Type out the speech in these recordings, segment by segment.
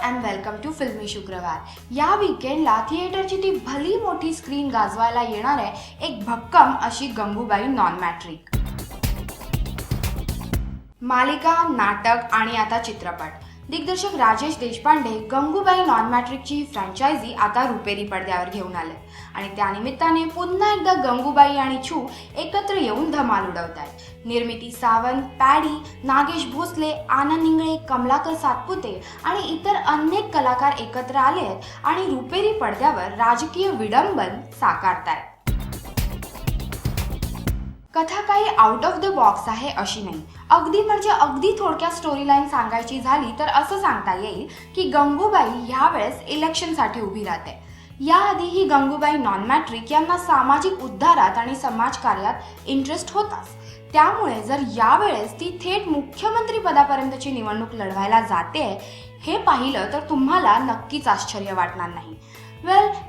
And welcome to फिल्मी शुक्रवार. या वीकेंडला थिएटरची ती भली मोठी स्क्रीन गाजवायला येणार आहे एक भक्कम अशी गंगूबाई नॉन मॅट्रिक. मालिका, नाटक आणि आता चित्रपट. दिग्दर्शक राजेश देशपांडे गंगूबाई नॉन मॅट्रिकची ही फ्रँचायझी आता रुपेरी पडद्यावर घेऊन आले आणि त्यानिमित्ताने पुन्हा एकदा गंगूबाई आणि छू एकत्र येऊन धमाल उडवत आहेत. निर्मिती सावंत, पॅडी, नागेश भोसले, आनंद इंगळे, कमलाकर सातपुते आणि इतर अनेक कलाकार एकत्र आले आहेत आणि रुपेरी पडद्यावर राजकीय विडंबन साकारतायत. कथा काही आउट ऑफ द बॉक्स आहे अशी नाही. अगदी थोडक्यात स्टोरी लाईन सांगायची झाली तर असं सांगता येईल की गंगूबाई यावेळेस इलेक्शनसाठी उभी राहते. याआधी ही गंगूबाई नॉन मॅट्रिक यांना सामाजिक उद्धारात आणि समाजकार्यात इंटरेस्ट होताच. त्यामुळे जर यावेळेस ती थेट मुख्यमंत्री पदापर्यंतची निवडणूक लढवायला जाते हे पाहिलं तर तुम्हाला नक्कीच आश्चर्य वाटणार नाही.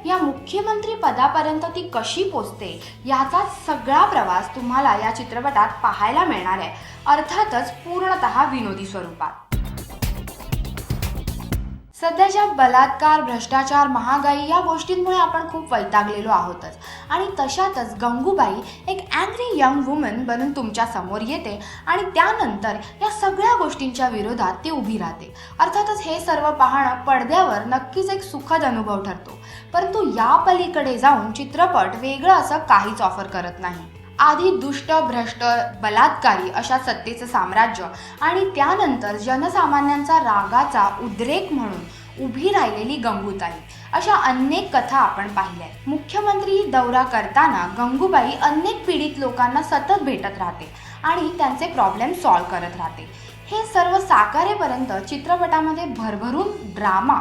या मुख्यमंत्री पदापर्यंत ती कशी पोचते याचा सगळा प्रवास तुम्हाला या चित्रपटात पाहायला मिळणार आहे, अर्थातच पूर्णतः विनोदी स्वरूपात. सध्याच्या बलात्कार, भ्रष्टाचार, महागाई या गोष्टींमुळे आपण खूप वैतागलेलो आहोतच आणि तशातच गंगूबाई एक अँग्री यंग वुमन बनून तुमच्या समोर येते आणि त्यानंतर या सगळ्या गोष्टींच्या विरोधात ती उभी राहते. अर्थातच हे सर्व पाहणं पडद्यावर नक्कीच एक सुखद अनुभव ठरतो, परंतु या पलीकडे जाऊन चित्रपट वेगळं असं काहीच ऑफर करत नाही. आधी दुष्ट, भ्रष्ट, बलात्कारी अशा सत्तेचं साम्राज्य आणि त्यानंतर जनसामान्यांचा रागाचा उद्रेक म्हणून उभी राहिलेली गंगूताई अशा अनेक कथा आपण पाहिल्या. मुख्यमंत्री दौरा करताना गंगूबाई अनेक पीडित लोकांना सतत भेटत राहते आणि त्यांचे प्रॉब्लेम सॉल्व्ह करत राहते. हे सर्व साकारेपर्यंत चित्रपटामध्ये भरभरून ड्रामा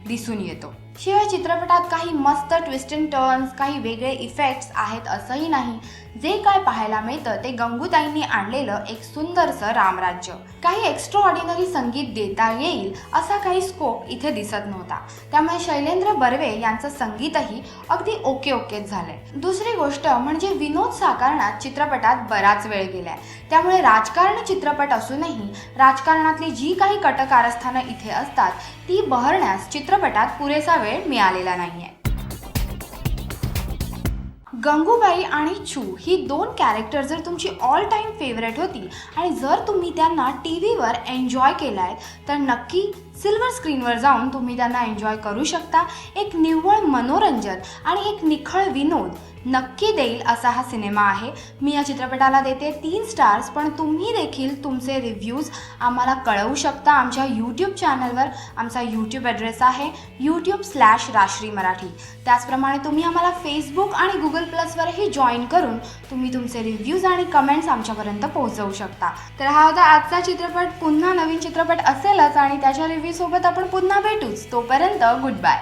दिसून येतो. शिवाय चित्रपटात काही मस्त ट्विस्ट अँड टर्न्स, काही वेगळे इफेक्ट्स आहेत असंही नाही. जे काय पाहायला मिळतं ते गंगूताईंनी आणलेलं एक सुंदरसं रामराज्य. काही एक्स्ट्रा ऑर्डिनरी संगीत देता येईल असा काही स्कोप इथे दिसत नव्हता. त्यामुळे शैलेंद्र बर्वे यांचं संगीतही अगदी ओकेच झालंय. दुसरी गोष्ट म्हणजे विनोद साकारण्यात चित्रपटात बराच वेळ गेलाय. त्यामुळे राजकारण चित्रपट असूनही राजकारणातली जी काही कटकारस्थानं इथे असतात ती बहरण्यास चित्रपटात पुरेसा वेळ मिळालेला नाहीये. गंगूबाई आणि छू ही दोन कॅरेक्टर जर तुमची ऑल टाईम फेवरेट होती आणि जर तुम्ही त्यांना टीव्हीवर एन्जॉय केलाय तर नक्की सिल्वर स्क्रीनवर जाऊन तुम्ही त्यांना एन्जॉय करू शकता. एक निव्वळ मनोरंजन आणि एक निखळ विनोद नक्की देईल असा हा सिनेमा आहे. मी या चित्रपटाला देते 3 स्टार्स, पण तुम्ही देखील तुमचे रिव्ह्यूज आम्हाला कळवू शकता आमच्या यूट्यूब चॅनलवर. आमचा यूट्यूब ॲड्रेस आहे youtube/राश्री मराठी. त्याचप्रमाणे तुम्ही आम्हाला फेसबुक आणि Google+वरही जॉईन करून तुम्ही तुमचे रिव्ह्यूज आणि कमेंट्स आमच्यापर्यंत पोहोचवू शकता. तर हा होता आजचा चित्रपट. पुन्हा नवीन चित्रपट असेलच आणि त्याच्या रिव्ह्यूसोबत आपण पुन्हा भेटूच. तोपर्यंत गुड बाय.